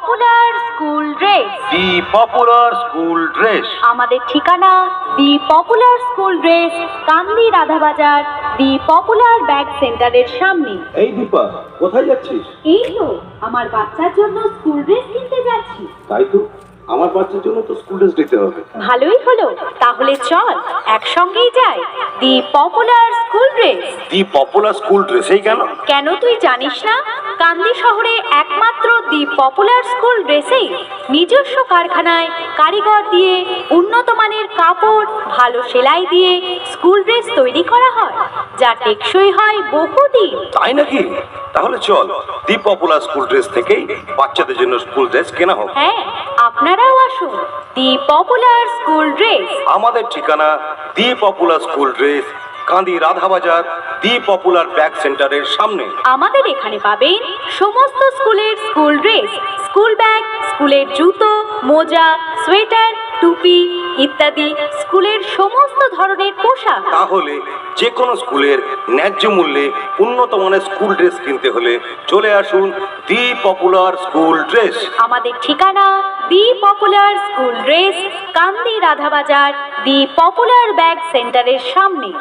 Popular school dress. The popular school dress. আমাদের ঠিকানা দি popular school dress, Kandi Radhabazar, the popular bag সেন্টারের সামনে। এই দীপা, কোথায় যাচ্ছিস? এই তো আমার বাচ্চার জন্য স্কুল ড্রেস কিনতে যাচ্ছি। তাই তো, আমার বাচ্চার জন্য তো স্কুল ড্রেস নিতে হবে। ভালোই হলো, তাহলে চল একসঙ্গেই যাই the popular school dress. The popular school ড্রেসেই কেন? কেন তুই জানিস না? কান্দি শহরে একমাত্র দি পপুলার স্কুল ড্রেসেই নিজস্ব কারখানায় কারিগর দিয়ে উন্নত মানের কাপড়, ভালো সেলাই দিয়ে স্কুল ড্রেস তৈরি করা হয়, যা টেকসই হয় বহুদিন। তাই নাকি? তাহলে চল দি পপুলার স্কুল ড্রেস থেকেই বাচ্চাদের জন্য স্কুল ড্রেস কেনা হোক। হ্যাঁ, আপনারাও আসুন দি পপুলার স্কুল ড্রেস। আমাদের ঠিকানা দি popular school dress, Kandi Radhabazar, the popular bag সেন্টারের সামনে। আমাদের এখানে পাবেন সমস্ত স্কুলের স্কুল ড্রেস, স্কুল ব্যাগ, স্কুলের জুতো, মোজা, সোয়েটার, টুপি ইত্যাদি স্কুলের সমস্ত ধরনের পোশাক। তাহলে যে কোনো স্কুলের ন্যায্য মূল্যে উন্নত মানের স্কুল ড্রেস কিনতে হলে চলে আসুন দি পপুলার স্কুল ড্রেস। আমাদের ঠিকানা দি popular school dress, Kandi Radhabazar, the popular bag সেন্টারের সামনে।